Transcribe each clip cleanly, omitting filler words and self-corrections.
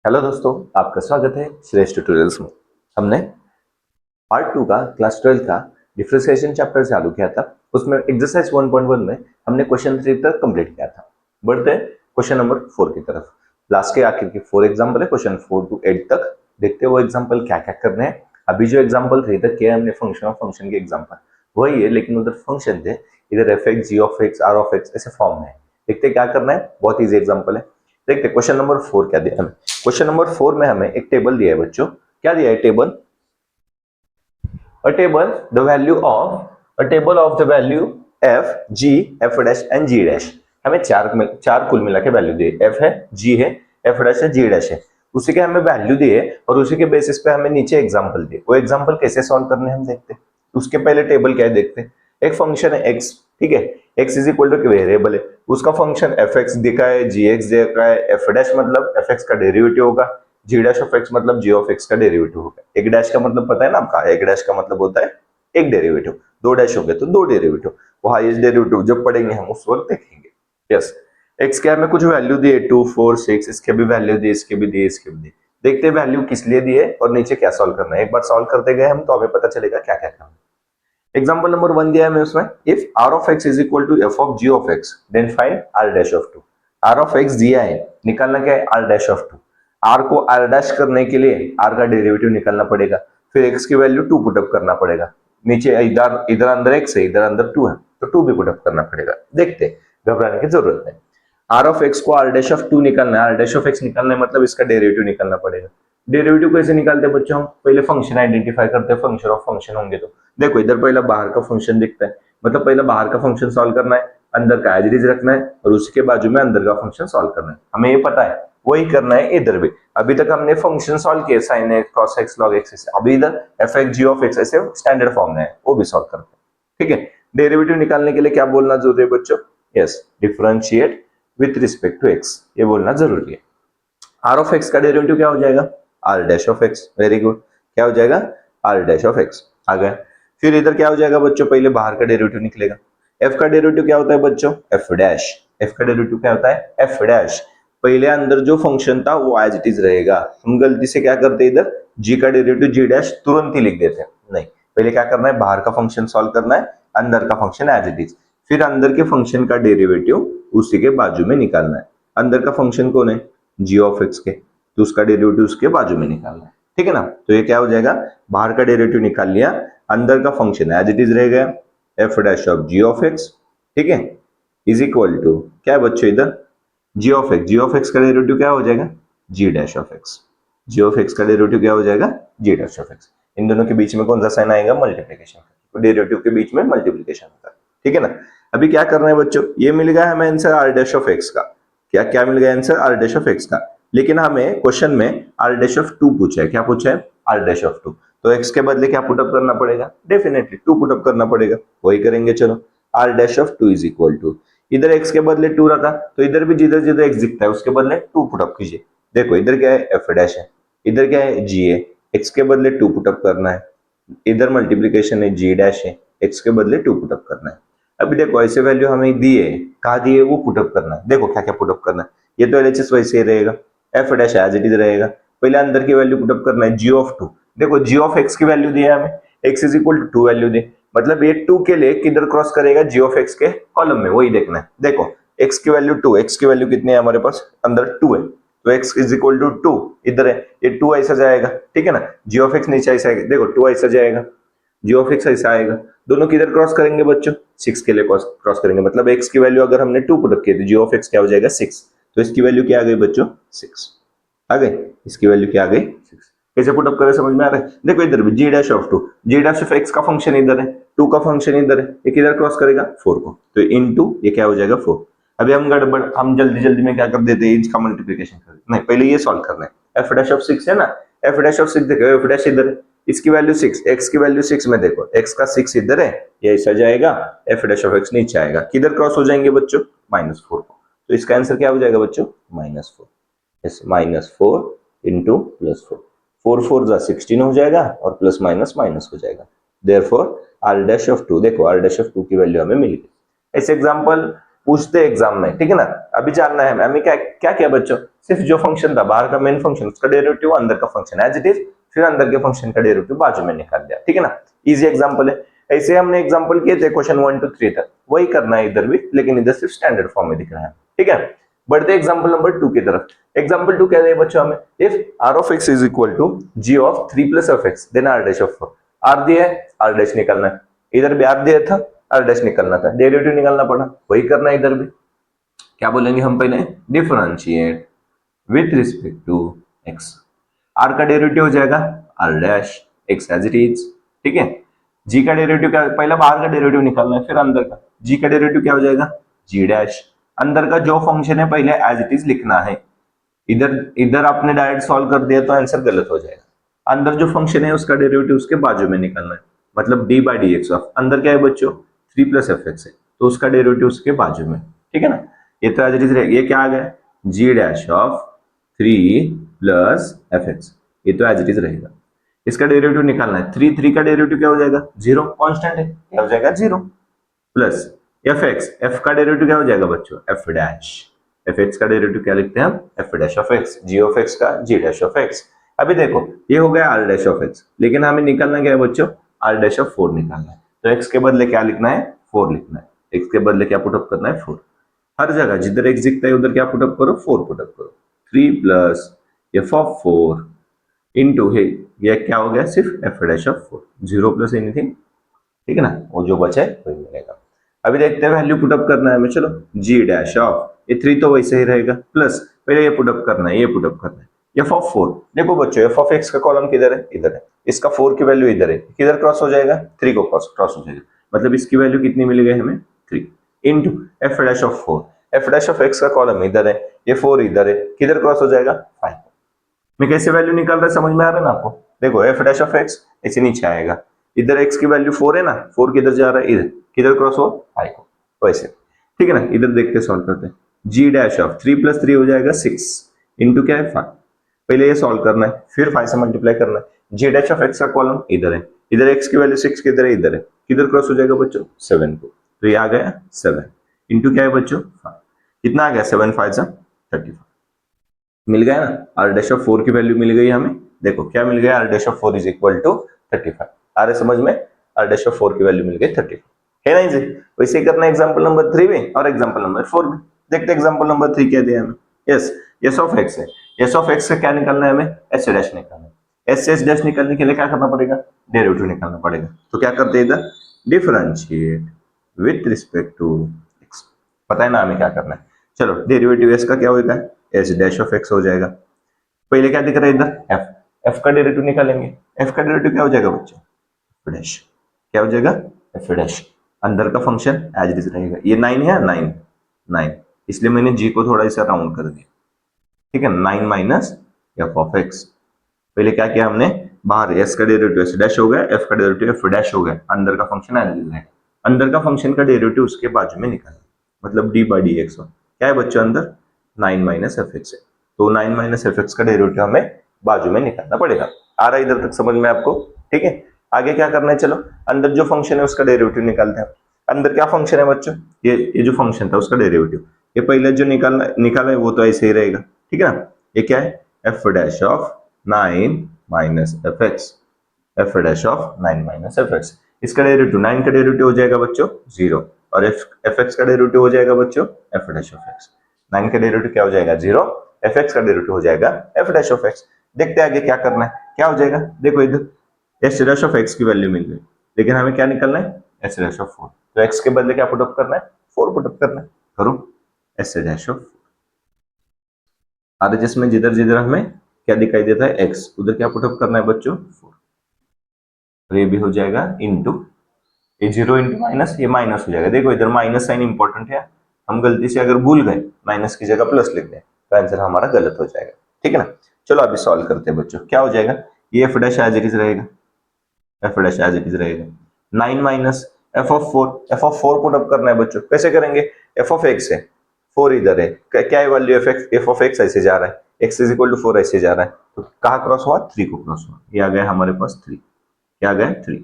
Hello दोस्तों, आपका स्वागत है श्रेष्ठ ट्यूटोरियल्स में। हमने पार्ट 2 का क्लास 12 का डिफरेंशिएशन चैप्टर चालू किया था। उसमें एक्सरसाइज 1.1 में हमने क्वेश्चन 3 तक कंप्लीट किया था। बढ़ते हैं क्वेश्चन नंबर 4 की तरफ। लास्ट के आखिर के 4 एग्जाम्पल है, क्वेश्चन 4 to 8 तक। देखते हैं वो एग्जाम्पल क्या क्या करने हैं। अभी जो एग्जाम्पल 3 तक किया है हमने फंक्शन ऑफ फंक्शन के एग्जाम्पल वही है, लेकिन उधर फंक्शन थे, इधर f x, g of x, r of x ऐसे फॉर्म में है। देखते क्या करना है, बहुत ईजी एग्जाम्पल है। देखते क्वेश्चन नंबर 4 क्या दिया है हमें। क्वेश्चन नंबर 4 में हमें एक टेबल दिया है बच्चों। क्या दिया है table? a table of the value f, g, f dash and g dash। हमें चार कुल मिला के वैल्यू दिए, f है, g है, f dash है, g dash है। उसी के हमें वैल्यू दिए और उसी के बेसिस पे हमें नीचे एग्जांपल दिए। वो एग्जांपल कैसे सॉल्व करने हम देखते हैं। उसके पहले टेबल क्या है देखते हैं। एक फंक्शन है x, ठीक है, x is equal two variable है, उसका फंक्शन fx दिखा है, gx दिखा है, f dash मतलब fx का डेरिवेटिव होगा, g dash ऑफ x मतलब g ऑफ x का डेरिवेटिव होगा। एक डैश का मतलब पता है ना आपका, एक डैश का मतलब होता है एक डेरिवेटिव, दो डैश हो गए तो दो डेरिवेटिव। वो हाईएस्ट डेरिवेटिव जब पढ़ेंगे हम उस वक्त देखेंगे। यस, x के हमें कुछ वैल्यू दिए 2 4 6, इसके भी वैल्यू दी, इसके भी दिए, इसके भी दिए। देखते हैं वैल्यू किस लिए दिए और नीचे क्या सॉल्व करना है। एक बार सॉल्व करते गए हम तो हमें पता चलेगा क्या क्या करना है। एग्जांपल नंबर 1 दिया है हमें उसमें, if r of x is equal to f of g of x then find r dash of 2। r of x दिया है, निकालना क्या है, r डैश ऑफ 2। r को r डैश करने के लिए r का डेरिवेटिव निकालना पड़ेगा, फिर x की वैल्यू 2 पुट अप करना पड़ेगा। नीचे इधर इधर अंदर x है, इधर अंदर 2 है, तो 2 भी पुट अप करना पड़ेगा। देखते, घबराने की जरूरत नहीं। r ऑफ x को r डैश ऑफ 2 निकालना है, r डैश ऑफ x निकालना है मतलब इसका डेरिवेटिव निकालना पड़ेगा। डेरिवेटिव कैसे निकालते हैं बच्चों, हम पहले फंक्शन आइडेंटिफाई करते हैं। फंक्शन ऑफ फंक्शन होंगे तो देखो इधर पहला बाहर का फंक्शन दिखता है, मतलब पहला बाहर का फंक्शन सॉल्व करना है, अंदर का एज इट इज रखना है और उसके बाजू में अंदर का फंक्शन सॉल्व करना है। हमें ये पता है, वही करना है इधर भी। अभी तक हमने फंक्शन सॉल्व किए sine x, cos x, log x से। अभी इधर f x, g of x ऐसे स्टैंडर्ड फॉर्म में है, वो भी सॉल्व करते हैं। ठीक है, डेरिवेटिव निकालने के लिए क्या बोलना जरूरी है बच्चों? Yes, differentiate with respect to x, ये बोलना जरूरी है। आर ऑफ एक्स का डेरिवेटिव क्या हो जाएगा? R dash of x. Very good, क्या हो जाएगा? R dash of x. आ गया। फिर इधर क्या हो जाएगा बच्चों, पहले बाहर का डेरिवेटिव निकलेगा। एफ का डेरिवेटिव क्या होता है बच्चों? F dash. एफ का डेरिवेटिव क्या होता है? F dash. पहले अंदर जो फंक्शन था वो एज इट इज रहेगा। हम गलती से क्या करते हैं, इधर जी का डेरिवेटिव जी डैश तुरंत ही लिख देते हैं। नहीं, पहले क्या करना है, बाहर का फंक्शन सॉल्व करना है, अंदर का फंक्शन एज इट इज, फिर अंदर के फंक्शन का डेरिवेटिव उसी के बाजू में निकालना है। अंदर का फंक्शन कौन है? जी ऑफ एक्स के, तो उसका डेरिवेटिव उसके बाजू में निकालना है। ठीक है ना, तो ये क्या हो जाएगा, बाहर का डेरिवेटिव निकाल लिया, अंदर का फंक्शन एज इट इज रह गया, f dash of g of x, ठीक है, इज इक्वल टू क्या है बच्चों, इधर g of x. G of x का डेरिवेटिव क्या हो जाएगा? G dash of x. G of x का डेरिवेटिव क्या हो जाएगा? G dash of x. इन दोनों के बीच में कौन सा साइन आएगा? मल्टीप्लीकेशन। तो डेरिवेटिव के बीच में मल्टीप्लीकेशन होता है। ठीक है ना, अभी क्या करना है बच्चों, ये मिल गया हमें answer r dash of x का। क्या क्या मिल गया answer? R dash of x का। लेकिन हमें क्वेश्चन में आर डैश ऑफ 2 पूछा है। क्या पूछा है? R dash of 2। तो x के बदले क्या पुटअप करना पड़ेगा? डेफिनेटली 2 पुटअप करना पड़ेगा, वही करेंगे। चलो, r dash of 2 is equal to, इधर x के बदले 2 रखा तो इधर भी जिधर जिधर x दिखता है उसके बदले 2 पुटअप कीजिए। देखो इधर क्या है? f डैश है, इधर क्या है? g है, x के बदले 2 पुटअप करना है। इधर मल्टीप्लीकेशन है, g डैश है, x के बदले 2 पुटअप करना है। अभी देखो ऐसे वैल्यू हमें दी है, कहा दी है, वो पुटअप करना है। देखो क्या क्या पुटअप करना है। ये तो एलएचएस वैसे ही रहेगा, f dash as it is रहेगा। पहले अंदर की वैल्यू पुटअप करना है, जी ऑफ 2। देखो जी ऑफ एक्स की वैल्यू दी है हमें, x is equal to 2 value दी, मतलब ये 2 के लिए किधर क्रॉस करेगा? जी ऑफ एक्स के कॉलम में, वही देखना है। देखो एक्स की वैल्यू 2, एक्स की वैल्यू कितनी है हमारे पास? अंदर 2 है, तो एक्स इज इक्वल टू 2 इधर है, ये 2 ऐसा जाएगा। ठीक है ना, जी ऑफ एक्स नीचे ऐसा आएगा, देखो 2 ऐसा जाएगा, जी ऑफ एक्स ऐसा आएगा। दोनों किधर क्रॉस करेंगे बच्चों? 6 के लिए क्रॉस करेंगे, मतलब एक्स की वैल्यू अगर हमने 2 पुट की थी, जी ऑफ एक्स क्या हो जाएगा? 6। तो इसकी वैल्यू क्या आ गई बच्चों? 6 आ गई। इसकी वैल्यू क्या आ गई? 6। कैसे पुट अप करें समझ में आ रहा है? देखो इधर भी g dash of 2, g dash of x का फंक्शन इधर है, 2 का फंक्शन इधर है, ये किधर क्रॉस करेगा? 4 को, तो इनटू ये क्या हो जाएगा? 4। अभी हम गड़बड़, हम जल्दी जल्दी में क्या कर देते हैं, इसका मल्टीप्लिकेशन कर देते। नहीं, पहले ये सॉल्व करना है। एफ डैश ऑफ 6 है ना, एफ डैश ऑफ 6 देखो, एफ डैश इधर है, इसकी वैल्यू 6, एक्स की वैल्यू 6 में देखो, एक्स का 6 इधर है, ये ऐसा जाएगा, एफ डैश ऑफ एक्स नीचे आएगा, किधर क्रॉस हो जाएंगे बच्चों? -4 को। तो इसका आंसर क्या हो जाएगा बच्चों? -4। यस, -4 इंटू +4, 4 4 जा 16 हो जाएगा और प्लस माइनस माइनस हो जाएगा। देयरफॉर आर डैश ऑफ 2, देखो आर डैश ऑफ 2 की वैल्यू हमें मिल गई। ऐसे एग्जांपल पूछते एग्जाम में, ठीक है ना। अभी जानना है हमें क्या क्या किया बच्चों, सिर्फ जो फंक्शन था बाहर का मेन फंक्शन उसका डेरिवेटिव, अंदर का फंक्शन एज इट इज, फिर अंदर के फंक्शन का डेरिवेटिव बाजू में निकाल दिया, ठीक है ना। इजी एग्जांपल है। ऐसे हमने एग्जांपल किए थे क्वेश्चन 1 to 3 तक, वही करना है इधर भी, लेकिन इधर सिर्फ स्टैंडर्ड फॉर्म में दिख रहा है, ठीक है। बढ़ते एग्जांपल नंबर 2 की तरफ। एग्जांपल 2 क्या है बच्चों हमें, if r of x is equal to g of 3 plus of x then r dash of 4। r दिया है, r dash निकालना है, इधर भी r दिया था, r dash निकालना था, डेरिवेटिव निकालना पड़ा, वही करना है इधर भी। क्या बोलेंगे हम पहले, differentiate with respect to x। r का डेरिवेटिव हो जाएगा r dash, x as it is, ठीक है। g का डेरिवेटिव क्या, पहले बाहर का डेरिवेटिव निकालना है, फिर अंदर का। g का डेरिवेटिव क्या हो जाएगा, g डैश, अंदर का जो फंक्शन है पहले एज इट इज लिखना है। इधर इधर आपने डायरेक्ट सॉल्व कर दिया तो आंसर गलत हो जाएगा। अंदर जो फंक्शन है उसका डेरिवेटिव उसके बाजू में निकालना है, मतलब d by d x of, अंदर क्या है बच्चों 3 प्लस एफ एक्स है, तो उसका डेरिवेटिव उसके बाजू में, ठीक है ना। ये तो एज इट इज रहेगा। ये क्या आ गया, g dash of 3 plus f x, ये तो एज इट इज रहेगा। इसका डेरिवेटिव निकालना है, 3 का डेरिवेटिव क्या हो जाएगा, 0, कांस्टेंट है, क्या हो जाएगा 0, प्लस एफ एक्स, एफ का डेरिवेटिव क्या हो जाएगा बच्चों, एफ डैश, एफ एक्स का डेरिवेटिव क्या लिखते हैं हम, f dash of x, g of x का जी डैश ऑफ एक्स। अभी देखो ये हो गया आर डैश ऑफ एक्स, लेकिन हमें निकालना क्या है बच्चों, आर डैश ऑफ 4 निकालना है। तो एक्स के बदले क्या लिखना है, 4 लिखना है, एक्स के बदले क्या पुटअप करना है, 4। हर जगह जिधर एक्स दिखता है उधर क्या पुटअप करो, 4 पुटअप करो। 3 प्लस एफ ऑफ 4 इंटू है, ये क्या हो गया, सिर्फ F dash of 4, 0 plus anything, ठीक है ना, वो जो बचा है वही मिलेगा। अभी देखते हैं वैल्यू पुटअप करना है हमें, चलो जी डैश ऑफ, ये 3 तो वैसे ही रहेगा, प्लस पहले ये पुटअप करना है, ये पुटअप करना है, एफ ऑफ 4। देखो बच्चों एफ ऑफ एक्स का कॉलम किधर है, इधर है, इसका 4 की वैल्यू इधर है, किधर क्रॉस हो जाएगा, 3 को क्रॉस हो जाएगा, मतलब इसकी वैल्यू कितनी मिल गई हमें, 3 into f dash of 4। F dash of x का कॉलम इधर है, ये 4 इधर है, किधर क्रॉस हो जाएगा, 5। मैं कैसे वैल्यू निकाल रहा है समझ में आ रहा है ना आपको। देखो एफ डैश ऑफ एक्स ऐसे नीचे आएगा, इधर एक्स की वैल्यू 4 है ना, 4 किधर जा रहा है, इधर, किधर क्रॉस हो, 5 को, वैसे, ठीक है ना। इधर देख के सॉल्व करते हैं, जी डैश ऑफ 3 प्लस 3 हो जाएगा 6 इंटू क्या है 5। पहले ये सॉल्व करना है, फिर 5 से मल्टीप्लाई करना है। जी डैश ऑफ एक्स का कॉलम इधर है, इधर एक्स की वैल्यू 6 किधर है, इधर है, किधर क्रॉस हो जाएगा बच्चों, 7 को, तो ये आ गया 7 इंटू क्या है बच्चों 5। कितना आ गया, 7 5 जा 35, मिल गया ना। आर डैश ऑफ 4 की वैल्यू मिल गई हमें, देखो क्या मिल गया, r dash of 4 is equal to 35। आ रहे समझ में, आर डैश ऑफ 4 की वैल्यू मिल गई 35, है ना जी। वैसे ही करना है एग्जांपल नंबर 3 में और एग्जांपल नंबर 4 में। देखते हैं एग्जांपल नंबर 3 क्या दिया हमें, यस एस ऑफ एक्स है, एस ऑफ एक्स का क्या निकालना है हमें, एस डैश निकालना है। एस डैश निकालने के लिए क्या करना पड़ेगा, डेरिवेटिव निकालना पड़ेगा। तो क्या करते हैं इधर, differentiate with respect to x, पता है ना हमें क्या करना है। चलो डेरिवेटिव एस का क्या होगा, एस डैश ऑफ एक्स हो जाएगा। पहले क्या दिख रहा है इधर, एफ, एफ का डेरिवेटिव निकालेंगे। एफ का डेरिवेटिव क्या हो जाएगा बच्चों, एफ डैश, क्या हो जाएगा, एफ डैश, अंदर का फंक्शन एज इट इज रहेगा। ये 9 है, 9, इसलिए मैंने जी को थोड़ा सा राउंड कर दिया, ठीक है, 9 माइनस एफ ऑफ एक्स। पहले क्या किया हमने, बाहर एस का डेरिवेटिव एस डैश हो गया, एफ का डेरिवेटिव एफ डैश हो गया, अंदर का फंक्शन एज इट इज रहेगा। अंदर का फंक्शन का डेरिवेटिव उसके बाजू में निकाला, मतलब डी बाई डी एक्स, क्या है बच्चों अंदर 9 माइनस एफ एक्स है, तो 9 माइनस एफ एक्स का डेरिवेटिव हमें बाजू में निकालना पड़ेगा। आ रहा है इधर तक समझ में आपको, ठीक है। आगे क्या करना है, चलो अंदर जो फंक्शन है उसका डेरिवेटिव निकालते हैं। अंदर क्या फंक्शन है बच्चों, ये जो फंक्शन था उसका डेरिवेटिव, ये पहले जो निकाला है वो तो ऐसे ही रहेगा, ठीक है ना। ये क्या है, F dash of 9 minus F x, F dash of 9 minus F x. इसका डेरिवेटिव 9 का डेरिवेटिव हो जाएगा बच्चों 0, और एफ एक्स का डेरिवेटिव हो जाएगा बच्चों एफ डैश ऑफ एक्स। 9 का डेरिवेटिव क्या हो जाएगा 0, एफ एक्स का डेरिवेटिव हो जाएगा एफ डैश ऑफ एक्स। देखते हैं आगे क्या करना है, क्या हो जाएगा, देखो इधर एस डैश ऑफ एक्स की वैल्यू मिल गई, लेकिन हमें क्या निकालना है, एस डैश ऑफ 4। तो एक्स के बदले क्या पुटअप करना है, 4 पुटअप करना है, करो एस डैश ऑफ 4। आगे जिसमें जिधर जिधर हमें क्या दिखाई देता है एक्स, उधर क्या पुटअप करना है बच्चों 4, तो ये भी हो जाएगा इंटू, ये 0 इंटू माइनस, ये माइनस हो जाएगा। देखो इधर माइनस साइन इंपॉर्टेंट है, हम गलती से अगर भूल गए माइनस की जगह प्लस लिख दें तो आंसर हमारा गलत हो जाएगा, ठीक है ना। चलो अभी सॉल्व करते हैं बच्चों, क्या हो जाएगा, ये f dash as it is रहेगा, f dash as it is रहेगा, 9 minus f of 4, f of 4 put up करना है बच्चों, कैसे करेंगे, एफ ऑफ एक्स है, 4 इधर है, क्या है वैल्यू एफ ऑफ एक्स ऐसे जा रहा है, एक्स इज इक्वल टू 4 ऐसे जा रहा है, तो कहाँ क्रॉस हुआ, 3 को क्रॉस हुआ, ये आ गया हमारे पास 3, क्या आ गया 3,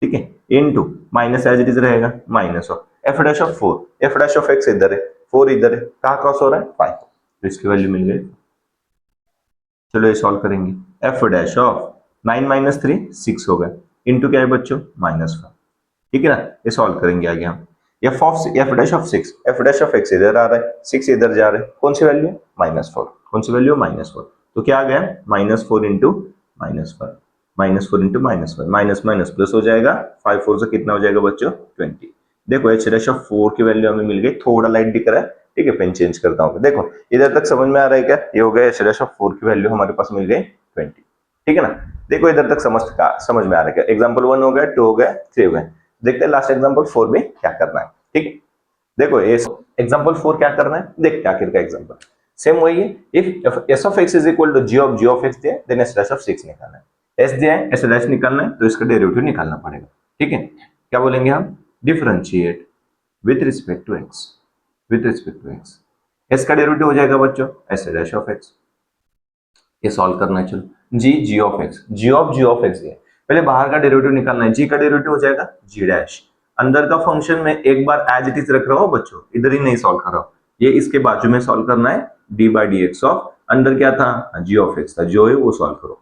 ठीक है, into minus as it is रहेगा, minus of f dash of 4, f dash of x इधर है, 4 इधर है, कहाँ क्रॉस हो रहा है 5, तो इसकी वैल्यू मिल गई। चलो ये सॉल्व करेंगे। एफ डैश ऑफ 9 माइनस 3 6 होगा, इनटू क्या है बच्चों -5, ठीक है ना। ये सॉल्व करेंगे आगे हम। F dash of 6, F dash of x इधर आ रहा है, 6 इधर जा रहा है, कौन सी वैल्यू है -4, कौन सी वैल्यू -4, तो क्या आ गया -4 into -5, -4 into -5, minus minus plus हो जाएगा, 5 4 से कितना हो जाएगा बच्चों 20। देखो एच डैश ऑफ 4 की वैल्यू हमें मिल गई, थोड़ा लाइट दिख रहा है, ठीक है, पेन चेंज करता हूँ। देखो इधर तक समझ में आ रहा है क्या, ये हो गया एच डैश ऑफ 4 की वैल्यू हमारे पास मिल गई 20, ठीक है ना। देखो इधर तक समझ में आ रहा है क्या, एग्जाम्पल 1 हो गया, 2 हो गया, 3 हो गया, देखते हैं लास्ट एग्जाम्पल 4 में क्या करना है, ठीक है। देखो एग्जाम्पल 4 क्या करना है, देखते हैं आखिर का एग्जाम्पल सेम वही है। If s of x is equal to g of x दिया, देन एस डैश ऑफ 6 निकालना है, एस दिया है, एस डैश निकालना है, तो इसका डेरिवेटिव निकालना पड़ेगा, ठीक है। क्या बोलेंगे हम, differentiate with respect to x, with respect to x, s का डेरिवेटिव हो जाएगा बच्चों एस डैश ऑफ एक्स, ये सॉल्व करना है। चलो g of x, g of x है, पहले बाहर का डेरिवेटिव निकालना है, जी का डेरिवेटिव हो जाएगा जी डैश, अंदर का फंक्शन में एक बार एज इट इज रख रहा हूं बच्चों, इधर ही नहीं सॉल्व कर रहा हूं, ये इसके बाजू में सॉल्व करना है, D by d x of, अंदर क्या था जी ऑफ एक्स था, जो है वो सॉल्व करो,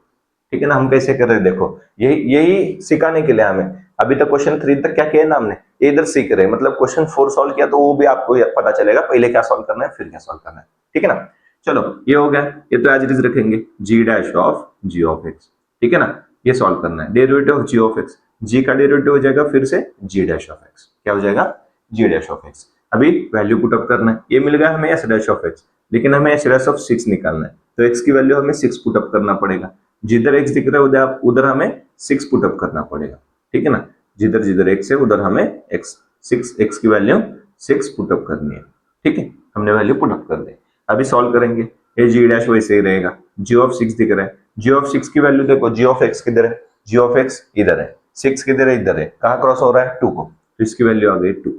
ठीक है ना। हम कैसे कर रहे हैं देखो, यही सिखाने के लिए हमें, अभी तक क्वेश्चन 3 तक क्या किया ना हमने, इधर सीख रहे हैं, मतलब क्वेश्चन 4 सॉल्व किया तो वो भी आपको पता चलेगा पहले क्या सॉल्व करना है फिर क्या सॉल्व करना है, ठीक है ना। चलो ये हो गया, ये तो एज इट इज रखेंगे जी dash of g of x, ठीक है ना, ये सॉल्व करना है, derivative of g of x, जी का डेरिवेटिव हो जाएगा फिर से जी डैश ऑफ एक्स, क्या हो जाएगा जी डैश ऑफ एक्स, अभी वैल्यू पुट अप करना है, ये मिल गया हमें एस डैश ऑफ एक्स, लेकिन हमें एस डैश ऑफ 6 निकालना है, तो एक्स की वैल्यू हमें 6 पुट अप करना पड़ेगा, जिधर एक्स दिख रहा है उधर हमें 6 पुट अप करना पड़ेगा, ठीक है ना, जिधर जिधर एक्स है उधर हमें एक्स 6 एक्स की वैल्यू 6 पुट अप करनी है, ठीक है, हमने वैल्यू पुट अप कर दी। अभी सॉल्व करेंगे, ये जी डैश वैसे ही रहेगा, जी ऑफ 6 दिख रहा है, जी ऑफ 6 की वैल्यू देखो, जी ऑफ एक्स किधर है, जी ऑफ एक्स इधर है, 6 किधर है इधर है, कहां क्रॉस हो रहा है 2 को, तो इसकी वैल्यू आ गई 2,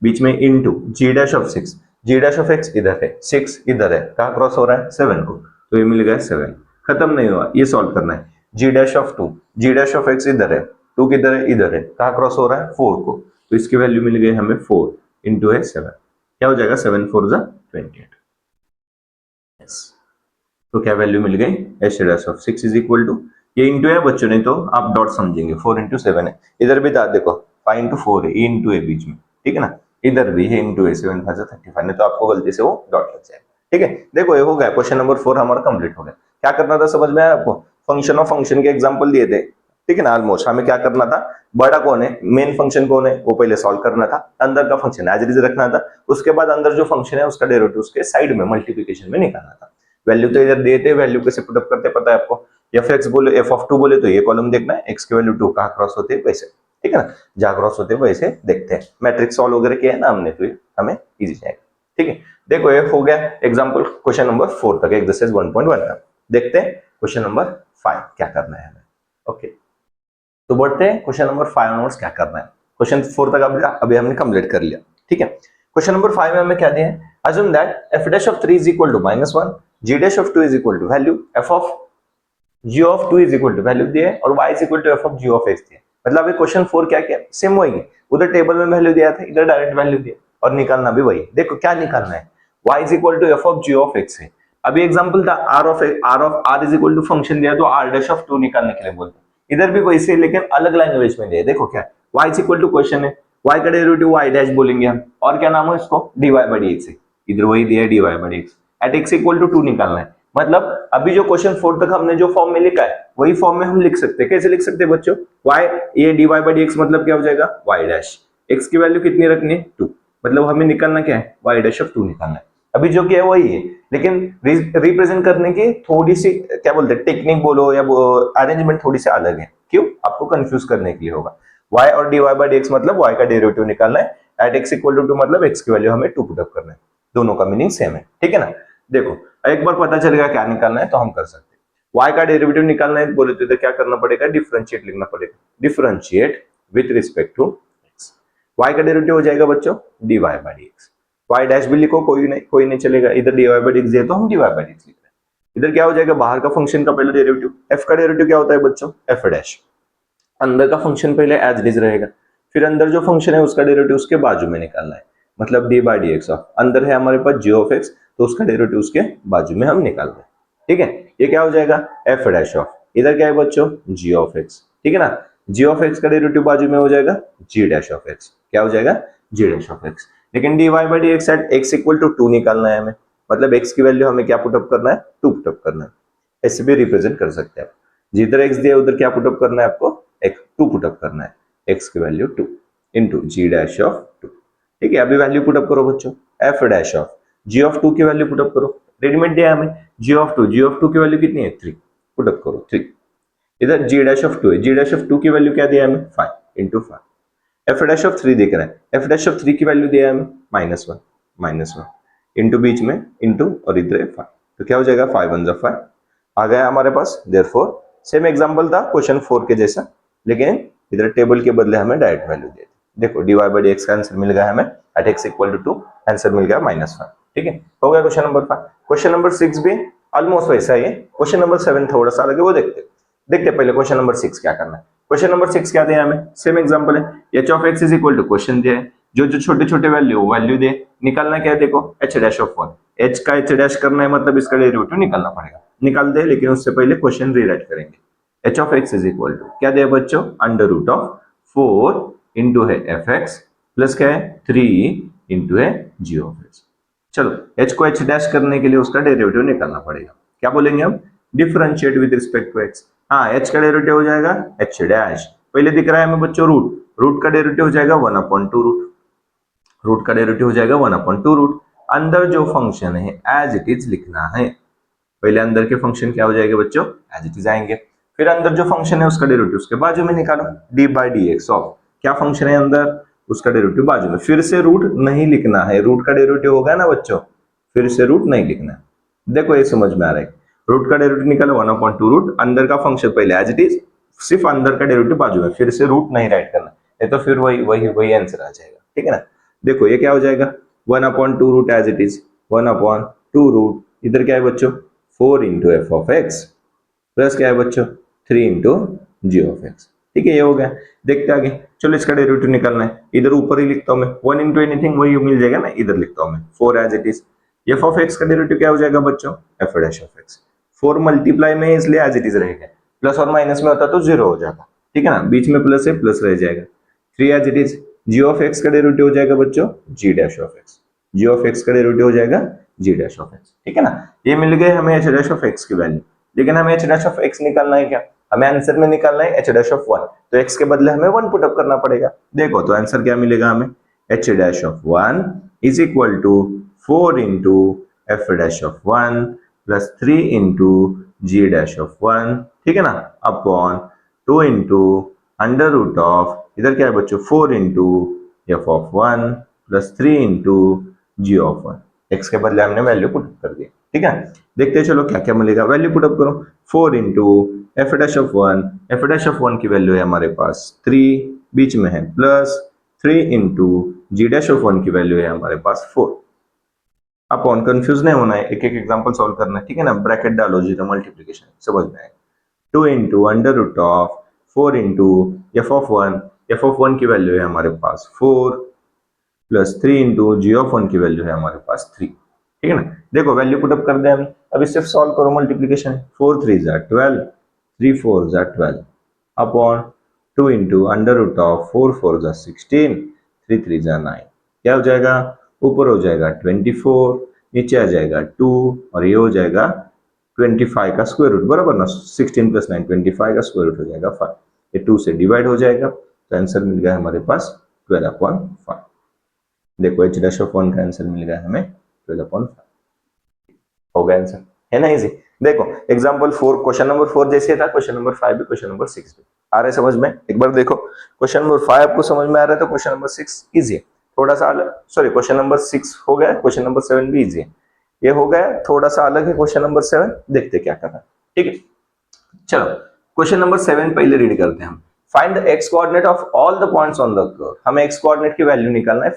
बीच में into g dash of 6, g dash of x इधर है, 6 इधर है, कहां क्रॉस हो रहा है 7 को, तो ये मिल गया 7, खत्म नहीं हुआ, ये सॉल्व करना है, g dash of 2, g dash of x इधर है, 2 किधर है इधर है, कहां क्रॉस हो रहा है 4 को, तो इसकी वैल्यू मिल गई हमें 4 इंटू है 7, क्या हो जाएगा 7 4 जा 28, तो क्या वैल्यू मिल गई h dash of 6 is equal to, ये इंटू है बच्चों, नहीं तो आप डॉट समझेंगे, 4 इंटू 7 है, इधर भी देखो 5 इंटू 4 है, ए इंटू ए बीच में, ठीक है ना, इधर भी है इंटू ए, 7 5 35, नहीं तो आपको गलती से वो डॉट लग जाएगा, ठीक है। देखो ये हो गया, क्वेश्चन नंबर 4 हमारा कंप्लीट हो गया। क्या करना था समझ में आया आपको, फंक्शन ऑफ फंक्शन के एग्जांपल दिए थे, ठीक है ना, ऑलमोस्ट हमें क्या करना था, बड़ा कौन है मेन फंक्शन कौन है वो पहले सॉल्व करना था, अंदर का फंक्शन एज इट इज रखना था, उसके बाद अंदर जो फंक्शन है उसका डेरिवेटिव उसके साइड में मल्टीप्लिकेशन में निकालना था। वैल्यू तो इधर देते, वैल्यू कैसे पुट अप करते पता है आपको, एफ एक्स बोले एफ ऑफ 2 बोले तो ये कॉलम देखना है, एक्स की वैल्यू 2 कहां क्रॉस होते हैं वैसे, ठीक है ना, जहां क्रॉस होते हैं वैसे देखते हैं, मैट्रिक्स सॉल्व वगैरह किया है ना हमने, तो हमें इजी जाएगा, ठीक है। देखो ये हो गया एग्जांपल क्वेश्चन नंबर 4 तक, एक्सरसाइज 1.1 तक। देखते हैं क्वेश्चन नंबर 5 क्या करना है हमें, ओके। तो बढ़ते हैं क्वेश्चन नंबर 5 ऑनवर्ड्स क्या करना है, क्वेश्चन 4 तक अभी हमने कंप्लीट कर लिया, ठीक है। क्वेश्चन नंबर 5 में हमें क्या दिया है, assume that f dash of 3 is equal to -1, g dash of 2 is equal to value, f of g of 2 is equal to value दिया है, और y is equal to f of g of x दिया है। मतलब अभी question 4 क्या किया, same वही है, उधर टेबल में वैल्यू दिया था, इधर डायरेक्ट वैल्यू दिया, और निकालना भी वही। देखो क्या निकालना है, y is equal to f of g of x है, अभी एग्जांपल था r is equal to function दिया तो r dash of 2 निकालने के लिए बोलते, इधर भी वैसे लेकिन अलग लैंग्वेज में दिया। देखो क्या y is equal to question है, y का डेरिवेटिव y डैश बोलेंगे हम, और क्या नाम है इसको dy by dx है, इधर वही दिया है dy by dx, at x equal to 2 निकालना है। मतलब अभी जो क्वेश्चन 4 तक हमने जो फॉर्म में लिखा है वही फॉर्म में हम लिख सकते हैं। कैसे लिख सकते हैं बच्चों, y ये dy by dx मतलब क्या हो जाएगा y डैश, x की वैल्यू कितनी रखनी है 2, मतलब हमें निकालना क्या है y डैश ऑफ 2 निकालना है। अभी जो किया है वही है, लेकिन रिप्रेजेंट करने की थोड़ी सी क्या बोलते हैं टेक्निक बोलो या अरेंजमेंट थोड़ी सी अलग है, क्यों आपको कंफ्यूज करने के लिए होगा। y और dy by dx मतलब y का डेरिवेटिव निकालना है, एट x इक्वल टू 2 मतलब x की वैल्यू हमें 2 पुट अप करना है, दोनों का मीनिंग सेम है, ठीक है ना। देखो एक बार पता चलेगा क्या निकालना है तो हम कर सकते हैं। y का डेरिवेटिव निकालना है बोले तो क्या करना पड़ेगा, डिफरेंशिएट लिखना पड़ेगा, differentiate with respect to x, y का डेरिवेटिव हो जाएगा बच्चों dy by dx, y dash भी लिखो कोई नहीं चलेगा, इधर dy by dx है तो हम dy by dx लिख रहे हैं। इधर क्या हो जाएगा बाहर का फंक्शन का पहले डेरिवेटिव, f का डेरिवेटिव क्या होता है बच्चों f डैश, अंदर का फंक्शन पहले एज इट इज रहेगा, फिर अंदर जो फंक्शन है उसका डेरिवेटिव उसके बाजू में निकालना है, मतलब d by d x of, अंदर है हमारे पास जी ऑफ एक्स, तो उसका डेरिवेटिव उसके बाजू में हम निकाल रहे हैं। ठीक है, ये क्या हो जाएगा एफ डैश ऑफ, इधर क्या है बच्चों जी ऑफ एक्स, ठीक है ना, जी ऑफ एक्स का डेरिवेटिव बाजू में हो जाएगा जी डैश ऑफ एक्स, क्या हो जाएगा जी डैश ऑफ एक्स। लेकिन d y by d x at x equal to 2 निकालना है हमें, मतलब एक्स की वैल्यू हमें क्या पुटअप करना है 2 पुटअप करना है, ऐसे भी रिप्रेजेंट कर सकते हैं आप, जिधर एक्स दिया उधर क्या पुटअप करना है आपको एक 2 पुटअप करना है, एक्स की value 2 into g dash of 2। ठीक है, अभी वैल्यू पुटअप करो बच्चों, f dash of g of 2 की वैल्यू पुटअप करो, रेडीमेड दिया हमें जी ऑफ 2 की वैल्यू कितनी है 3, पुटअप करो 3, इधर जी डैश ऑफ 2 है, जी डैश ऑफ 2 की वैल्यू क्या दिया हमें 5 इंटू 5, एफ डैश ऑफ 3 दिख रहा है, एफ डैश ऑफ 3 की वैल्यू दिया है हमें -1 इंटू बीच में इंटू और इधर 5, तो क्या हो जाएगा 5 1 5 आ गया हमारे पास। देयरफॉर सेम एग्जांपल था क्वेश्चन 4 के जैसा, लेकिन इधर टेबल के बदले हमें डायरेक्ट वैल्यू दे दी। देखो dy बाई डी एक्स का आंसर मिल गया हमें at x equal to 2, answer मिल गया -5। ठीक है, हो गया क्वेश्चन नंबर 5। क्वेश्चन नंबर 6 भी ऑलमोस्ट वैसा ही है, क्वेश्चन नंबर 7 थोड़ा सा अलग है, वो देखते पहले क्वेश्चन नंबर 6 क्या करना है। क्वेश्चन नंबर 6 क्या दिया हमें, सेम एग्जांपल है, h of x is equal to question दिया है, जो जो छोटे छोटे वैल्यू दे, निकालना क्या है देखो एच डैश ऑफ 1, एच का एच डैश करना है मतलब इसका डेरिवेटिव निकालना पड़ेगा, निकाल दे, लेकिन उससे पहले क्वेश्चन रीराइट करेंगे। H of x is equal to क्या दिया बच्चों अंडर रूट ऑफ 4 इंटू है एफ एक्स प्लस क्या है 3 इंटू है जी ऑफ एक्स। चलो h को h डैश करने के लिए उसका डेरिवेटिव निकालना पड़ेगा, क्या बोलेंगे हम differentiate with respect to x। हाँ h का डेरिवेटिव हो जाएगा h डैश, पहले दिख रहा है हमें बच्चों रूट का डेरिवेटिव हो जाएगा 1/2 रूट का डेरिवेटिव हो जाएगा 1/2 रूट, अंदर जो फंक्शन है एज इट इज लिखना है, पहले अंदर के फंक्शन क्या हो जाएगा बच्चों एज इट इज आएंगे, फिर अंदर जो फंक्शन है उसका डेरिवेटिव उसके बाजू में निकालो, D by d x of क्या फंक्शन है अंदर उसका डेरिवेटिव बाजू में, फिर से रूट नहीं लिखना है, रूट का डेरिवेटिव होगा ना बच्चों, फिर से रूट नहीं लिखना है। देखो ये समझ में आ रहा है, रूट का डेरिवेटिव निकालो 1/2 रूट, अंदर का फंक्शन पहले एज इट इज, सिर्फ अंदर का डेरिवेटिव बाजू में, फिर से रूट नहीं राइट करना, नहीं तो फिर वही आंसर आ जाएगा। ठीक है ना, देखो ये क्या हो जाएगा 1/2 root as it is 1/2 root, इधर क्या है बच्चों 4 into f of x plus क्या है बच्चों 3 इंटू जी ऑफ एक्स। ठीक है, ये हो गया, देखते आगे, चलो इसका डेरिवेटिव निकालना है, इधर ऊपर ही लिखता हूं मैं 1 इंटू एनीथिंग वही मिल जाएगा ना, इधर लिखता हूं मैं 4 as it is, f of x का डेरिवेटिव क्या हो जाएगा बच्चों f dash of x, 4 multiply में इसलिए एज इट इज रहेगा, प्लस और माइनस में होता तो 0 हो जाता। ठीक है ना, बीच में प्लस है प्लस रह जाएगा, 3 as it is, g of x का डेरिवेटिव हो जाएगा बच्चों g dash of x, g of x का डेरिवेटिव हो जाएगा जी डैश ऑफ एक्स। ठीक है ना, ये मिल गए हमें एच डैश ऑफ एक्स की वैल्यू, लेकिन हमें एच डैश ऑफ एक्स निकालना है क्या, हमें आंसर में निकालना है एच डैश ऑफ 1, तो एक्स के बदले हमें 1 पुट अप करना पड़ेगा। देखो तो आंसर क्या मिलेगा हमें h dash of 1 is equal to 4 into f dash of 1 plus 3 into g dash of 1, ठीक है ना, upon 2 into under root of, इधर क्या है बच्चों 4 into f of 1 plus 3 into g of 1, x के बदले हमने वैल्यू पुट कर दी। ठीक है, देखते हैं चलो क्या क्या मिलेगा, वैल्यू पुट अप करो 4 into f dash of 1, F dash of 1 की वैल्यू है हमारे पास 3 बीच में है, plus 3 into g dash of 1 की वैल्यू है हमारे पास 4, अपॉन, कंफ्यूज नहीं होना है, एक एक एग्जांपल सॉल्व करना है। ठीक है ना, ब्रैकेट डालो जीरो मल्टीप्लिकेशन समझ में आएगा, 2 into under root of 4 into f of 1, f of 1 की वैल्यू है हमारे पास 4 प्लस 3 इंटू जी ऑफ 1 की वैल्यू है हमारे पास 3। ठीक है ना, देखो वैल्यू पुट अप कर दे हम, अब सिर्फ सॉल्व करो मल्टीप्लिकेशन, 4 3 जा 12, 3 4 जा 12 upon 2 into under root of 4 4 जा 16, 3 3 जा 9, क्या हो जाएगा ऊपर हो जाएगा 24, नीचे आ जाएगा 2 और ये हो जाएगा 25 का स्क्वायर रूट, बराबर ना, 16 प्लस 9 25 का स्क्वायर रूट हो जाएगा 5, ये 2 से डिवाइड हो जाएगा, तो आंसर मिल गया हमारे पास 12/5। देखो एच डैश ऑफ 1 का आंसर मिल गया हमें 12/5, हो गया आंसर, है ना इजी। देखो एग्जांपल 4, क्वेश्चन नंबर 4 जैसे था क्वेश्चन नंबर 5 भी, क्वेश्चन नंबर 6 भी आ रहा है समझ में, एक बार देखो क्वेश्चन नंबर 5 आपको समझ में आ रहा है तो क्वेश्चन नंबर 6 इजी है, थोड़ा सा अलग, सॉरी क्वेश्चन नंबर 6 हो गया, क्वेश्चन नंबर 7 भी इजी है, ये हो गया थोड़ा सा अलग है क्वेश्चन नंबर 7, देखते क्या करना है। ठीक है, चलो क्वेश्चन नंबर 7 पहले रीड करते हैं हम, find the x coordinate of all the points on the curve, हमें एक्स कोऑर्डिनेट की वैल्यू निकालना है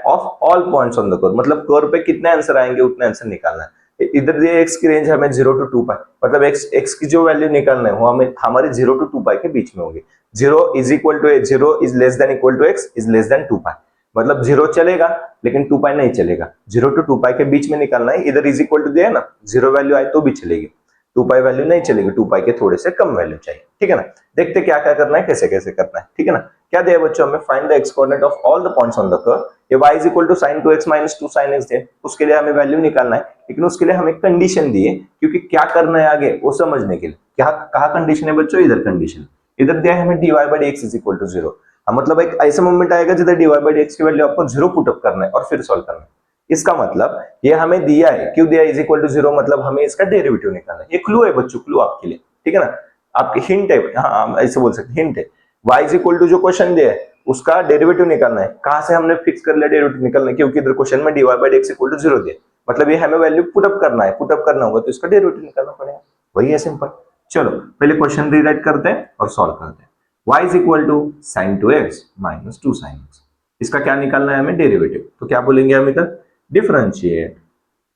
of all points on the curve, मतलब कर्व पे कितने आंसर आएंगे उतने आंसर निकालना है, इधर दिए x की रेंज हमें 0 to 2 पाई, मतलब x की जो वैल्यू निकालना है वो हमें हमारे 0 to 2 पाई के बीच में होगी। 0 is equal to 0 is less than equal to x is less than 2 pi, मतलब 0 चलेगा लेकिन 2 पाई नहीं चलेगा। 0 to 2 पाई के बीच में निकालना है। इधर इज इक्वल टू दिया है ना, 0 वैल्यू आए तो भी चलेगी, 2 पाई वैल्यू नहीं चलेगी, 2 पाई के थोड़े से कम वैल्यू चाहिए। ठीक है ना, देखते क्या क्या करना है, कैसे कैसे करना है। ठीक है ना, क्या दिया बच्चों हमें, find the x coordinate of all the points on the curve. ये y is equal to sin 2x minus 2 sin x दे, उसके लिए हमें वैल्यू निकालना है, लेकिन उसके लिए हमें कंडीशन दी है, क्योंकि क्या करना है आगे वो समझने के लिए। क्या कहा कंडीशन है बच्चों, इधर कंडीशन, इधर दिया है हमें dy by dx is equal to 0। मतलब एक ऐसा मोमेंट आएगा जिधर dy by dx की वैल्यू आपको 0 पुट अप करना है और फिर सॉल्व करना है। इसका मतलब ये हमें दिया है, क्यों दिया इज इक्वल टू 0, मतलब हमें इसका डेरिवेटिव निकालना है। ये क्लू है बच्चों, क्लू आपके लिए। ठीक है ना, आपकी हिंट है, हाँ ऐसे बोल सकते हिंट है। y इज इक्वल टू जो क्वेश्चन दिया है उसका डेरिवेटिव निकालना है। कहां से हमने फिक्स कर लिया डेरिवेटिव निकालना है, क्योंकि इधर क्वेश्चन में dy by dx equal to 0 दिया, मतलब ये हमें वैल्यू पुट अप करना है। पुट अप करना होगा तो इसका डेरिवेटिव निकालना पड़ेगा, वही है सिंपल। चलो पहले क्वेश्चन रीराइट करते हैं और सॉल्व करते हैं। y is equal to sin 2x minus 2 sin x, इसका क्या निकालना है हमें, डेरिवेटिव। तो क्या बोलेंगे हम इधर, differentiate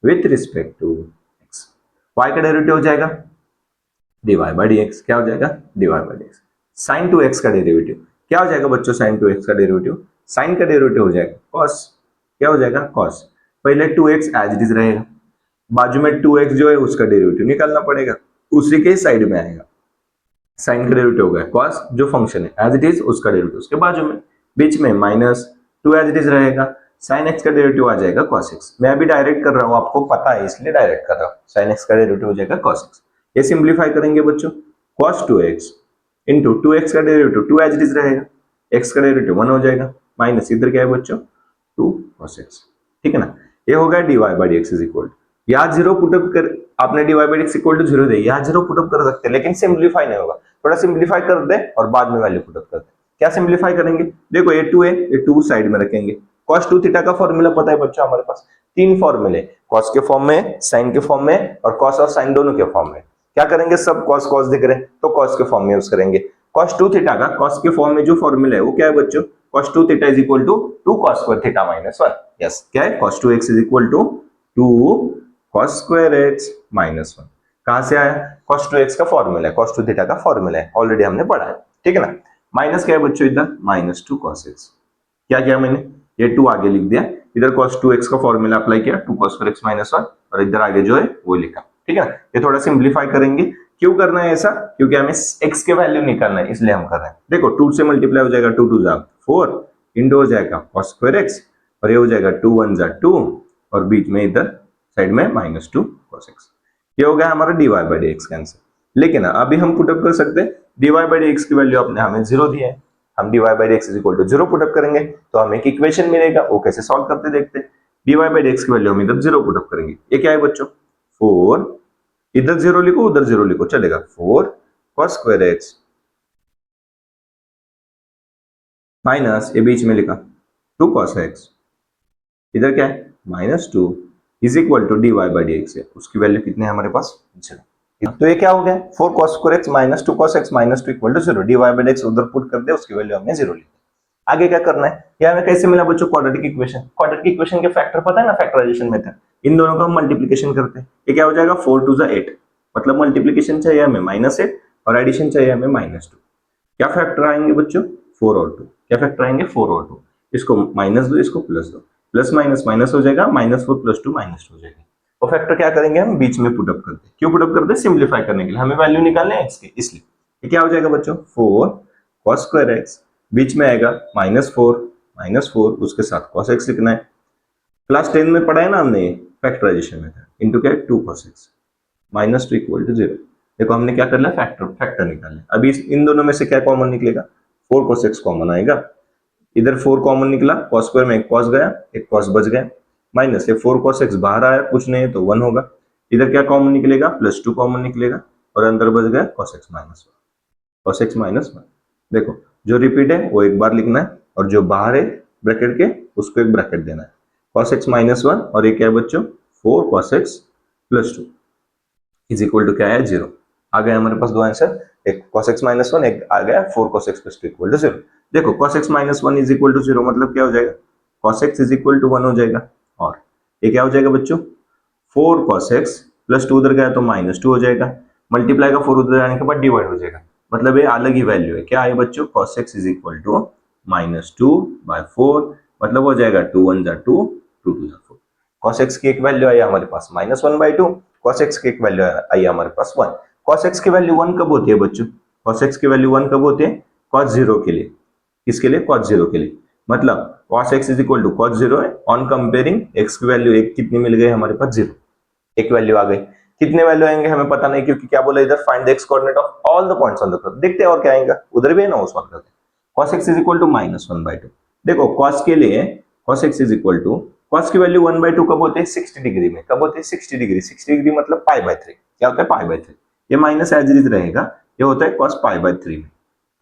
with respect to x। y का डेरिवेटिव हो जाएगा dy by dx, क्या हो जाएगा dy by dx। sin 2x का डेरिवेटिव क्या हो जाएगा बच्चों, sin 2x का डेरिवेटिव, sin का डेरिवेटिव हो जाएगा cos, क्या हो जाएगा cos। पहले 2x एज इट इज रहेगा, बाजू में 2x जो है उसका डेरिवेटिव निकालना पड़ेगा, उसी के साइड में आएगा। sin का डेरिवेटिव हो गया cos, जो फंक्शन है एज इट इज उसका डेरिवेटिव उसके बाजू में, बीच में माइनस 2 एज इट इज रहेगा, sin x का डेरिवेटिव आ जाएगा cos x। मैं अभी डायरेक्ट कर रहा हूं, आपको पता है इसलिए डायरेक्ट कर रहा हूं। sin x का डेरिवेटिव हो जाएगा cos x। ये सिंप्लीफाई करेंगे बच्चों, cos 2x इंटू 2x का डेरिवेटिव 2 एज इट इज रहेगा, x का डेरिवेटिव 1 हो जाएगा, माइनस इधर क्या है बच्चों 2 cos x। ठीक है ना, ये हो गया dy by dx is equal, यहाँ 0 पुटअप कर, आपने dy by dx equal to 0 दे, यहाँ 0 पुटअप कर सकते हैं, लेकिन सिंप्लीफाई नहीं होगा। थोड़ा सिंप्लीफाई कर दे और बाद में वैल्यू पुटअप कर दे। क्या सिंप्लीफाई करेंगे, देखो ये 2 है, ये 2 साइड में रखेंगे। cos 2 थीटा का फॉर्मूला पता है बच्चों हमारे पास, 3 फॉर्मूले, cos के फॉर्म में, sin के फॉर्म में और cos और sin दोनों के फॉर्म में। क्या करेंगे, सब cos cos दिख रहे हैं तो cos के फॉर्म में यूज करेंगे। cos 2 थीटा का cos के फॉर्म में जो फॉर्मूला है वो क्या है बच्चों, cos 2 theta is equal to 2 cos square theta minus 1। Yes, क्या है, cos 2x is equal to 2 cos square x minus 1। कहां से आया, cos 2x का फॉर्मूला है, cos 2 थीटा का फॉर्मूला है, ऑलरेडी हमने पढ़ा है। ठीक है ना, माइनस क्या है बच्चों इधर, माइनस 2 cos x। क्या किया मैंने, ये 2 आगे लिख दिया, इधर cos 2x का फॉर्मूला अप्लाई किया, 2 cos स्क्वायर x माइनस 1, और इधर आगे जो है वो लिखा। ठीक है ना, ये थोड़ा सिंप्लीफाई करेंगे। क्यों करना है ऐसा, क्योंकि हमें x के वैल्यू निकालना है, इसलिए हम कर रहे हैं। देखो 2 से मल्टीप्लाई हो जाएगा, 2 2 जा 4 इंटू हो जाएगा cos स्क्वायर x, और ये हो जाएगा 2 1 जा 2, और बीच में इधर साइड में माइनस 2 cos x। ये हो गया हमारा dy by dx का आंसर। लेकिन अभी हम पुटअप कर सकते हैं, dy by dx की वैल्यू आपने हमें 0 दिया है, हम dy by dx is equal to 0 put up करेंगे तो हमें एक इक्वेशन मिलेगा, वो कैसे सॉल्व करते देखते हैं। dy by dx की वैल्यू हम इधर 0 पुटअप करेंगे, ये क्या है बच्चों 4, इधर 0 लिखो उधर 0 लिखो चलेगा, 4 cos स्क्वायर x माइनस ये बीच में लिखा 2 cos x, इधर क्या है minus 2 is equal to dy by dx है, उसकी वैल्यू कितने है हमारे पास 0। तो ये क्या हो गया 4 cos square x minus 2 cos x minus 2 equal to 0। dy by dx उधर पुट कर दे, उसकी वैल्यू हमने 0 ली। आगे क्या करना है, ये हमें कैसे मिला बच्चों, क्वाड्रेटिक इक्वेशन। क्वाड्रेटिक इक्वेशन के फैक्टर पता है ना, फैक्टराइजेशन मेथड, इन दोनों का हम मल्टीप्लिकेशन करते हैं। ये क्या हो जाएगा 4 2 8, मतलब मल्टीप्लिकेशन चाहिए हमें -8 और एडिशन चाहिए हमें -2। क्या फैक्टर आएंगे बच्चों 4 और 2, क्या फैक्टर आएंगे 4 और 2, इसको माइनस दो इसको प्लस दो, प्लस माइनस माइनस हो जाएगा, -4 + 2 -2 हो जाएगा। वो फैक्टर क्या करेंगे हम बीच में पुटअप करते हैं। क्यों पुटअप करते हैं, सिंप्लीफाई करने के लिए, हमें वैल्यू निकालने हैं इसके, इसलिए ये क्या हो जाएगा बच्चों 4 cos स्क्वायर x, बीच में आएगा -4 उसके साथ cos x लिखना है। क्लास 10 में पढ़ा है ना हमने फैक्टराइजेशन मेथड, इनटू क्या है 2 cos x -2 इक्वल टू 0। देखो हमने क्या कर लिया, फैक्टर निकाल लिया। अभी इन दोनों में से क्या कॉमन निकलेगा, 4 cos x कॉमन आएगा, इधर 4 कॉमन निकला, cos स्क्वायर में एक cos गया, एक cos बच गया, माइनस ये 4 cos x बाहर आया, कुछ नहीं है तो 1 होगा। इधर क्या कॉमन निकलेगा, +2 कॉमन निकलेगा, और अंदर बच गया cos x -1। देखो जो रिपीट है वो एक बार लिखना है, और जो बाहर है ब्रैकेट के उसको एक ब्रैकेट देना है। cos x -1 और ये क्या है बच्चों 4 cos x +2 is equal to क्या है 0। आ गया हमारे पास दो आंसर, एक cos x -1, एक आ गया 4 cos x +2 इक्वल टू 0। देखो cos x -1 is equal to 0 मतलब क्या हो जाएगा, cos x is equal to 1 हो जाएगा, और ये क्या हो जाएगा बच्चों 4 cos x प्लस 2 उधर गया तो -2 हो जाएगा, मल्टीप्लाई का 4 उधर जाने के बाद डिवाइड हो जाएगा, मतलब ये अलग ही वैल्यू है। क्या है बच्चों, cos x is equal to -2/4, मतलब हो जाएगा 2 1 जा 2, 2 2 जा 4। cos x की एक वैल्यू आई हमारे पास -1/2, cos x की एक वैल्यू आई हमारे पास 1। cos x की वैल्यू 1 कब होती है बच्चों, cos x की वैल्यू 1 कब होती है, cos 0 के लिए। किसके लिए, cos 0 के लिए, मतलब cos x is equal to cos 0 है, ऑन कंपेयरिंग x की वैल्यू एक कितनी मिल गई हमारे पास, 0, एक वैल्यू आ गई। कितने वैल्यू आएंगे हमें पता नहीं, क्योंकि क्या बोला इधर, find the x coordinate of all the points on the curve. देखते हैं और क्या आएगा, उधर भी है ना, वो सॉल्व करते हैं। cos x is equal to -1/2। देखो cos के लिए cos x is equal to, cos की वैल्यू 1/2 कब होते हैं, 60 डिग्री में। कब होते हैं, 60 डिग्री। 60 डिग्री मतलब π/3। क्या होता है, π/3। ये माइनस एज इट इज रहेगा, ये होता है cos π/3 में,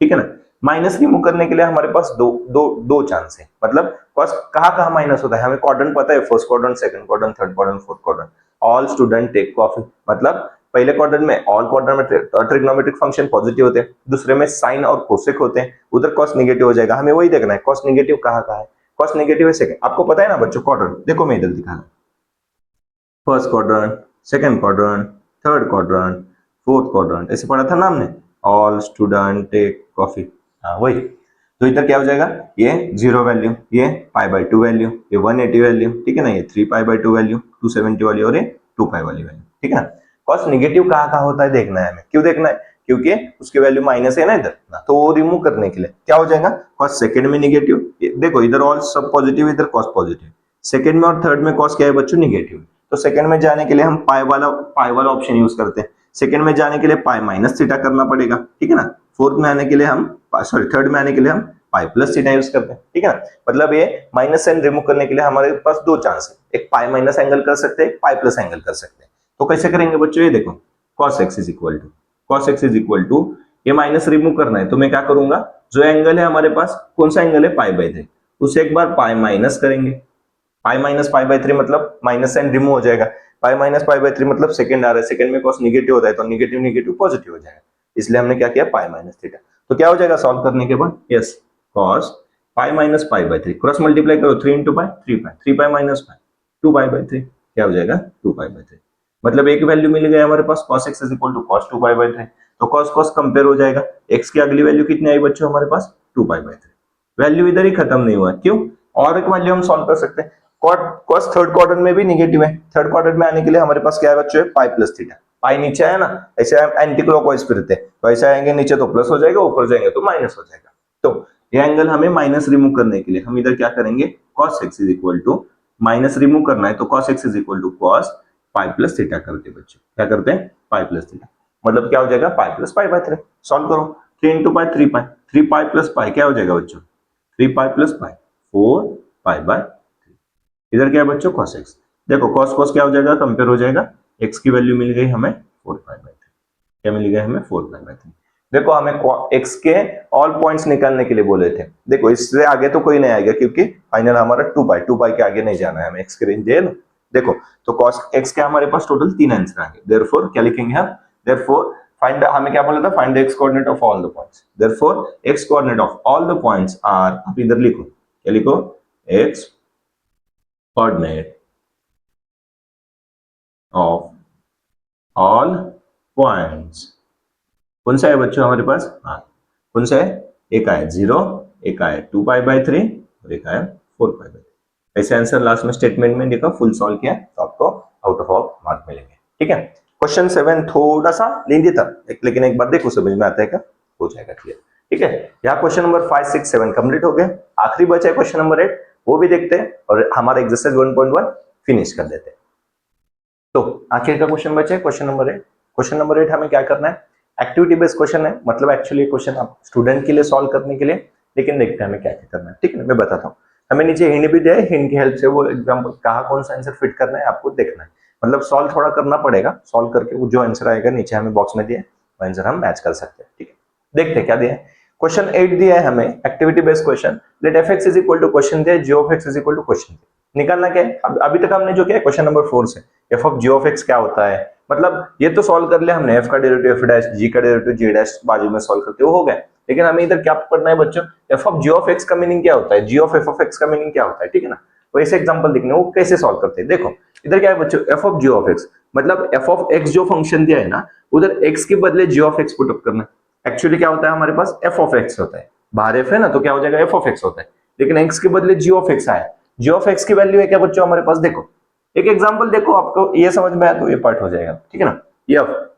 ठीक है ना। माइनस रिमूव करने के लिए हमारे पास दो दो दो चांस है, मतलब cos कहाँ माइनस होता है, हमें क्वाड्रेंट पता है, first quadrant, second quadrant, third quadrant, fourth quadrant. All student take coffee, मतलब पहले क्वाड्रेंट में ऑल क्वाड्रेंट में ट्रिग्नोमेट्रिक फंक्शन पॉजिटिव होते हैं, दूसरे में साइन और कोसेक होते हैं, उधर cos नेगेटिव हो जाएगा। हमें वही देखना है cos नेगेटिव कहाँ है, cos नेगेटिव है सेकंड। आपको पता है ना बच्चों, क्वाड्रेंट देखो मैं इधर दिखा रहा हूं, first quadrant, second quadrant, third quadrant, fourth quadrant, ऐसे पढ़ा था ना हमने, ऑल स्टूडेंट टेक कॉफी, हाँ वही। तो इधर क्या हो जाएगा, ये 0 वैल्यू, ये π/2 वैल्यू, ये 180 वैल्यू, ठीक है ना, ये 3π/2 वैल्यू, 270 वाली और ये 2π वाली वैल्यू, ठीक है ना। cos नेगेटिव कहाँ होता है देखना है हमें, क्यों देखना है, क्योंकि उसकी वैल्यू माइनस है ना इधर ना, तो वो रिमूव करने के लिए क्या हो जाएगा, cos सेकंड में नेगेटिव, देखो इधर ऑल सब पॉजिटिव, इधर cos पॉजिटिव, सेकंड में और थर्ड में cos क्या है बच्चों, नेगेटिव। तो सेकंड में जाने के लिए हम पाई वाला ऑप्शन यूज करते हैं। सेकंड में जाने के लिए पाई माइनस थीटा करना पड़ेगा, ठीक है ना। फोर्थ में आने के लिए हम, सॉरी थर्ड में आने के लिए हम पाई प्लस थीटा यूज करते हैं, ठीक है ना। मतलब ये माइनस साइन रिमूव करने के लिए हमारे पास दो चांस है, एक पाई माइनस एंगल कर सकते हैं, एक पाई प्लस एंगल कर सकते हैं। तो कैसे करेंगे बच्चों, ये देखो cos x is equal to, cos x is equal to, ये माइनस रिमूव करना है तो मैं क्या करूंगा, जो एंगल है हमारे पास, कौन सा एंगल है, π/3, उसे एक बार पाई माइनस करेंगे। पाई माइनस π/3 मतलब माइनस साइन रिमूव हो जाएगा, पाई माइनस π/3 मतलब सेकंड आ रहा है, सेकंड में cos नेगेटिव होता है तो नेगेटिव नेगेटिव पॉजिटिव हो जाएगा, इसलिए हमने क्या किया, पाई माइनस थीटा। तो क्या हो जाएगा सॉल्व करने के बाद, yes cos pi minus π/3, cross multiply करो, 3 इंटू पाई 3 पाई, 3 पाई माइनस पाई 2π/3, क्या हो जाएगा 2π/3। मतलब एक वैल्यू मिल गया हमारे पास, cos x is equal to cos 2π/3। तो cos cos कंपेयर हो जाएगा, x की अगली वैल्यू कितनी आई बच्चों हमारे पास, 2π/3। वैल्यू इधर ही खत्म नहीं हुआ, क्यों, और एक वैल्यू हम सॉल्व कर सकते हैं। cos थर्ड क्वाड्रेंट में भी नेगेटिव है, थर्ड क्वाड्रेंट में आने के लिए हमारे पास क्या है बच्चों, पाई प्लस थीटा। पाई नीचे आया ना, ऐसे एंटी क्लॉकवाइज फिरते हैं, तो ऐसे आएंगे नीचे तो प्लस हो जाएगा, ऊपर जाएंगे तो माइनस हो जाएगा। तो ये एंगल हमें माइनस रिमूव करने के लिए हम इधर क्या करेंगे, cos x is equal to, minus remove करना है तो cos x is equal to cos pi plus theta करते हैं बच्चों, क्या करते हैं, पाई प्लस थीटा। मतलब क्या हो जाएगा, पाई प्लस π/3। सॉल्व करो, 3 इंटू पाई 3 पाई, 3 पाई प्लस पाई क्या हो जाएगा बच्चों, 3 पाई प्लस पाई 4π/3। इधर क्या है बच्चों, cos x। देखो cos cos क्या हो जाएगा, कंपेयर हो जाएगा, x की वैल्यू मिल गई हमें 4π/3, क्या मिल गया हमें 4π/3। देखो हमें x के ऑल पॉइंट्स निकालने के लिए बोले थे, देखो इससे आगे तो कोई नहीं आएगा क्योंकि फाइनल हमारा 2π के आगे नहीं जाना है, हमें x की रेंज दे लो। देखो तो cos x के हमारे पास टोटल 3 आंसर आएंगे, देयरफॉर क्या लिखेंगे हम, देयरफॉर फाइंड, हमें क्या बोला था, find the x coordinate of all the points, therefore x coordinate of all the points are, आप इधर लिखो, क्या लिखो, x coordinate of all points, कौन सा है बच्चों हमारे पास, हाँ कौन सा है, एक आया 0, एक आया 2π/3 और एक आया 4π/3। ऐसे आंसर लास्ट में स्टेटमेंट में लिखा, फुल सॉल्व किया तो आपको आउट ऑफ ऑल मार्क मिलेंगे, ठीक है। क्वेश्चन 7 थोड़ा सा लेंदी था, लेकिन एक बार देखो समझ में आता है क्या, हो जाएगा क्लियर, ठीक है। यहाँ क्वेश्चन नंबर 5 6 7 कंप्लीट हो गए, आखिरी बचा है क्वेश्चन नंबर 8, वो भी देखते हैं और हमारा एक्सरसाइज 1.1 फिनिश कर देते हैं। तो आखिर का क्वेश्चन बचा है क्वेश्चन नंबर 8। क्वेश्चन नंबर 8 हमें क्या करना है, एक्टिविटी बेस्ड क्वेश्चन है, मतलब एक्चुअली क्वेश्चन आप स्टूडेंट के लिए सॉल्व करने के लिए, लेकिन देखते हैं हमें क्या क्या करना है, ठीक है। मैं बताता हूँ, हमें नीचे हिंट भी दिया है, हिंट की हेल्प से वो एग्जाम्पल कहाँ कौन सा आंसर फिट करना है आपको देखना है, मतलब सॉल्व थोड़ा करना पड़ेगा, सॉल्व करके वो जो आंसर आएगा नीचे हमें बॉक्स में दिया है वो आंसर हम मैच कर सकते हैं, ठीक है। देखते हैं क्या दिया है, क्वेश्चन 8 दिया है हमें, activity based question, let f x is equal to question दिया है, g of x is equal to question, निकालना क्या है, अभी तक हमने जो किया क्वेश्चन नंबर 4 से, f of g of x क्या होता है, मतलब ये तो सॉल्व कर लिया हमने, एफ का डेरिवेटिव एफ डैश, जी का डेरिवेटिव जी डैश बाजू में सॉल्व करते हो गया, लेकिन हमें इधर क्या पढ़ना है बच्चों, f of g of x का मीनिंग क्या होता है, g of f of x का मीनिंग क्या होता है, ठीक है ना। वैसे एग्जांपल देखने वो कैसे सॉल्व करते हैं। देखो इधर क्या है बच्चों, f of g of x, मतलब एफ ऑफ एक्स जो फंक्शन दिया है ना, उधर एक्स के बदले g of x put up करना है। एक्चुअली क्या होता है हमारे पास एफ ऑफ एक्स होता है, बाहर एफ है ना तो क्या हो जाएगा एफ ऑफ एक्स होता है, लेकिन एक्स के बदले जी ऑफ एक्स आया। जी ऑफ एक्स की वैल्यू है क्या बच्चों हमारे पास, देखो एक एग्जांपल देखो, आपको ये समझ में आया तो ये पार्ट हो जाएगा, ठीक है ना।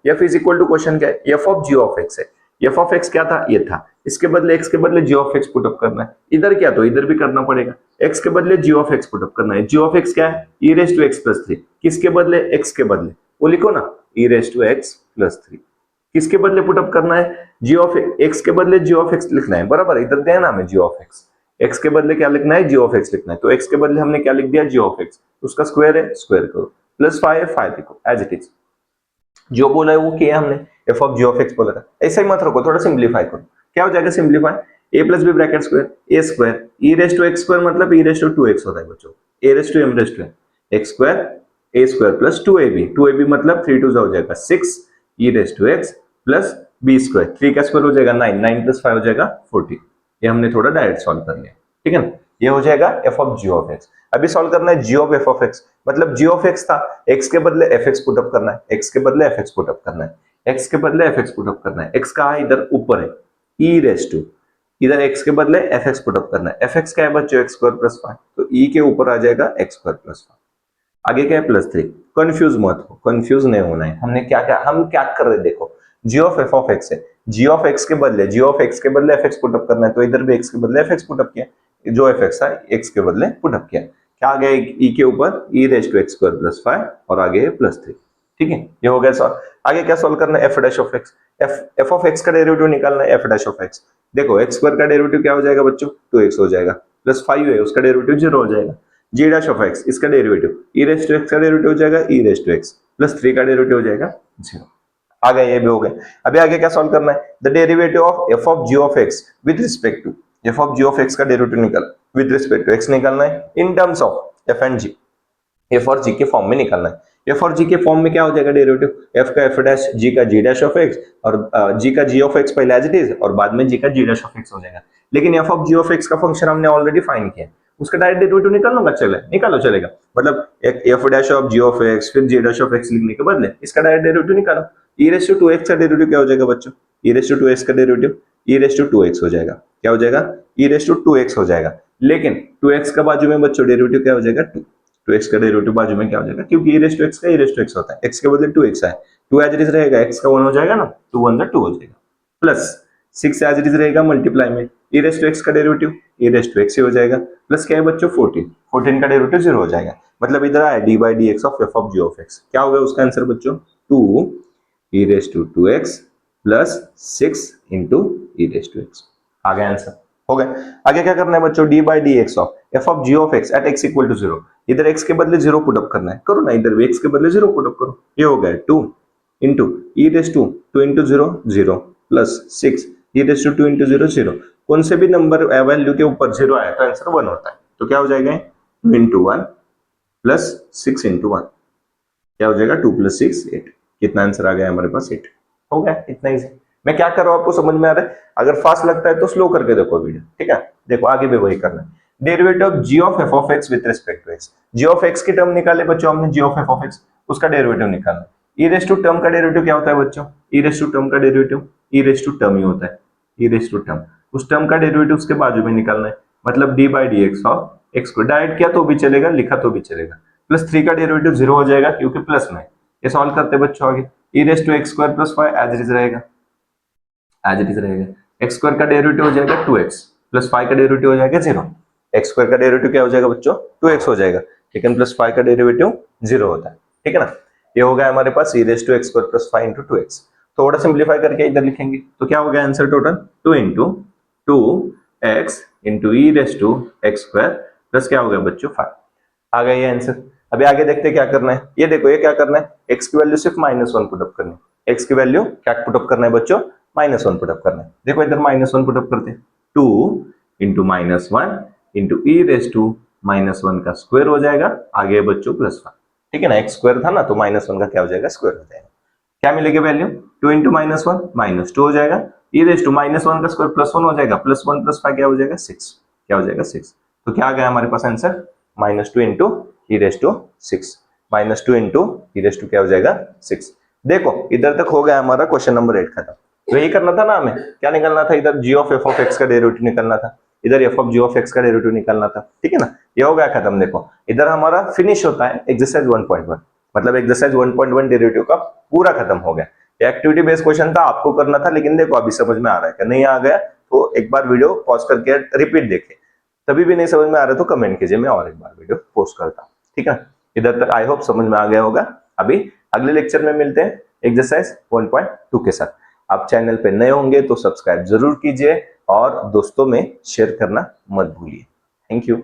F is equal to question क्या है, f of g of x है। एफ ऑफ एक्स क्या था, ये था, इसके बदले एक्स के बदले g of x put up करना है। इधर क्या, तो इधर भी करना पड़ेगा, एक्स के बदले g of x put up करना है। जी ऑफ एक्स क्या है, e raise to x plus 3, किसके बदले, एक्स के बदले, वो लिखो ना ई रेस टू एक्स प्लस 3, किसके बदले पुट अप करना है, जी ऑफ एक्स के बदले जी ऑफ एक्स लिखना है, बराबर। इधर देना हमें जी ऑफ एक्स, एक्स के बदले क्या लिखना है, जी ऑफ एक्स लिखना है, तो एक्स के बदले हमने क्या लिख दिया, जी ऑफ एक्स, उसका स्क्वायर है, स्क्वायर करो, प्लस 5 है, 5 लिखो एज इट इज। जो बोला है वो किया हमने, f of g of x बोला था, ऐसा ही मत रखो, थोड़ा सिंप्लीफाई करो। क्या हो जाएगा simplify, a plus b bracket square a square, e raise to x square मतलब ई रेस टू 2x होता है बच्चों, a raise to m raise to x square, a square plus 2ab मतलब 3 2 हो जाएगा 6, e raise to x plus b square, 3 का square हो जाएगा 9, 9 प्लस 5 हो जाएगा 14। ये हमने थोड़ा डायरेक्ट सॉल्व कर लिया, ठीक है ना। ये हो जाएगा f of g of x. अभी सॉल्व करना है g of f of x, मतलब जी ऑफ एक्स था, एक्स के बदले एफ एक्स पुट अप करना है, एक्स के बदले एफ एक्स पुट अप करना है, एक्स के बदले एफ एक्स पुट अप करना है। एक्स कहाँ है, इधर ऊपर है, ई रेस टू, इधर एक्स के बदले एफ एक्स पुट अप करना है। एफ एक्स क्या है बच्चों, एक्स स्क्वायर प्लस 5, तो ई के ऊपर आ जाएगा एक्स स्क्वायर प्लस 5, आगे क्या है प्लस 3। कंफ्यूज मत हो, कंफ्यूज नहीं होना है। हमने क्या क्या, हम क्या कर रहे हैं देखो, g of f of x है, जी ऑफ एक्स के बदले, जी ऑफ एक्स के बदले एफ एक्स पुट अप करना है, तो इधर भी एक्स के बदले एफ एक्स पुट अप किया, जो एफ एक्स है एक्स के बदले पुट अप किया, क्या आ गया ई के ऊपर e raise to x square plus 5 और आगे प्लस 3, ठीक है। ये हो गया सॉल्व। आगे क्या सॉल्व करना है, F dash of x, F of x का डेरिवेटिव निकालना है, एफ डैश ऑफ एक्स। देखो एक्स स्क्वायर का डेरिवेटिव क्या हो जाएगा बच्चों, 2x हो जाएगा, प्लस 5 है उसका डेरिवेटिव 0 हो जाएगा। जी डैश ऑफ एक्स, इसका derivative e raise to x का डेरिवेटिव हो जाएगा e raise to x plus 3 का डेरिवेटिव हो जाएगा 0। आ गया, ये भी हो गया। अभी आगे क्या सॉल्व करना है, the derivative of f of g of x with respect to, F of g of x का डेरिवेटिव निकाल विद रिस्पेक्ट टू एक्स निकालना है in terms of F and ji, F और जी के फॉर्म में निकालना है। एफ और जी के फॉर्म में क्या हो जाएगा डेरिवेटिव, एफ का एफ डैश, जी का जी डैश ऑफ एक्स और जी का जी ऑफ एक्स पहले एज इट इज और बाद में जी का जी डैश ऑफ एक्स हो जाएगा। लेकिन f of g of x का फंक्शन हमने ऑलरेडी फाइंड किया, उसका डायरेक्ट डेरिवेटिव निकाल लूंगा, चले निकालो चलेगा, मतलब एक f dash of g of x फिर जी डैश ऑफ एक्स लिखने के बदले इसका डायरेक्ट डेरिवेटिव निकालो। ई रेस टू 2x का डेरिवेटिव क्या हो जाएगा बच्चों, ई रेस टू 2x का derivative e raise to 2x हो जाएगा, क्या हो जाएगा, ई रेस टू 2x हो जाएगा। लेकिन 2x का बाजू में बच्चों डेरिवेटिव क्या हो जाएगा 2, 2x का डेरिवेटिव बाजू में क्या हो जाएगा, क्योंकि ई रेस टू x का ई रेस टू x होता है, x के बदले 2x है, 2 एज इट इज रहेगा, x का 1 हो जाएगा ना, 2 1 2 हो जाएगा, प्लस 6 एज इट इज रहेगा मल्टीप्लाई में ई रेस टू x का derivative e raise to x ही हो जाएगा, प्लस क्या है बच्चों 14, 14 का डेरिवेटिव 0 हो जाएगा, मतलब इधर आया d by d x of f of g of x. क्या हो गया उसका आंसर बच्चों, 2 e raised to 2x plus 6 into e raised to x। आ गया आंसर, हो गया। आगे क्या करना है बच्चों, d by dx of f of g of x at x equal to 0, इधर x के बदले 0 पुट अप करना है, करो ना, इधर भी x के बदले 0 पुट अप करो, ये हो गया 2 into e raised to 2 into 0 0 plus 6 e raised to 2 into 0 0, कौन से भी नंबर वैल्यू के ऊपर 0 आया तो आंसर 1 होता है, तो क्या हो जाएगा 2 into 1 plus 6 into 1, क्या हो जाएगा 2 plus 6 8, कितना आंसर आ गया हमारे पास 8। हो गया, इतना ही। मैं क्या कर रहा हूं आपको समझ में आ रहा है, अगर फास्ट लगता है तो स्लो करके देखो वीडियो, ठीक है। देखो आगे भी वही करना है, derivative of g of f of x with respect to x, g of x की टर्म निकाले बच्चों हमने, g of f of x उसका डेरिवेटिव निकालना। ई रेस टू टर्म का डेरिवेटिव क्या होता है बच्चों, ई रेस टू टर्म का derivative e raise to term ही होता है, ई रेस टू टर्म, उस टर्म का डेरिवेटिव उसके बाजू में निकालना है, मतलब d by d x of x को डायरेक्ट किया तो भी चलेगा, लिखा तो भी चलेगा, प्लस 3 का डेरिवेटिव 0 हो जाएगा क्योंकि प्लस में। ये सॉल्व करते बच्चों आगे, e raise to x square plus 5 as it is रहेगा, एज इट इज रहेगा, एक्स स्क्वायर का डेरिवेटिव हो जाएगा 2x प्लस 5 का डेरिवेटिव हो जाएगा 0, एक्स स्क्वायर का डेरिवेटिव क्या हो जाएगा बच्चों 2x हो जाएगा, लेकिन प्लस 5 का डेरिवेटिव 0 होता है, ठीक है ना। ये हो गया हमारे पास e raise to x square plus 5 into 2x, थोड़ा सिंप्लीफाई करके इधर लिखेंगे तो क्या हो गया answer total 2 into 2x into e raise to x square plus क्या हो गया बच्चों 5, आ गया ये आंसर। अभी आगे देखते हैं क्या करना है, ये देखो ये क्या करना है, x की वैल्यू सिर्फ -1 पुट अप करनी है, x की वैल्यू क्या पुट अप करना है बच्चों -1 पुट अप करना है। देखो इधर -1 पुट अप करते हैं, 2 into -1 into e raise to -1 का स्क्वायर हो जाएगा, आगे बच्चों +1, ठीक है ना, x स्क्वायर था ना तो -1 का क्या हो जाएगा स्क्वायर हो जाएगा, क्या मिलेगी वैल्यू 2 into -1 -2 हो जाएगा, e रेस टू -1 का स्क्वायर +1 हो जाएगा, +1 + 5 क्या हो जाएगा 6, क्या हो जाएगा 6, तो क्या आ गया हमारे पास answer -2 into e raise to 6, -2 into e raise to क्या हो जाएगा 6। देखो इधर तक हो गया हमारा क्वेश्चन नंबर 8 खत्म। तो यही करना था ना, हमें क्या निकलना था, इधर g of f of x का डेरिवेटिव निकलना था, इधर f of g of x का डेरिवेटिव निकलना था, ठीक है ना। ये हो गया खत्म। देखो इधर हमारा फिनिश होता है एक्सरसाइज 1.1, मतलब एक्सरसाइज 1.1 डेरिवेटिव का पूरा खत्म हो गया। एक्टिविटी बेस्ड क्वेश्चन था, आपको करना था, लेकिन देखो अभी समझ में आ रहा है क्या, नहीं आ गया तो एक बार वीडियो पॉज करके रिपीट देखें, तभी भी नहीं समझ में आ रहा तो कमेंट कीजिए, मैं और एक बार वीडियो पोस्ट करता हूँ, ठीक है। इधर तक आई होप समझ में आ गया होगा। अभी अगले लेक्चर में मिलते हैं एक्सरसाइज 1.2 के साथ। आप चैनल पे नए होंगे तो सब्सक्राइब जरूर कीजिए और दोस्तों में शेयर करना मत भूलिए। Thank you.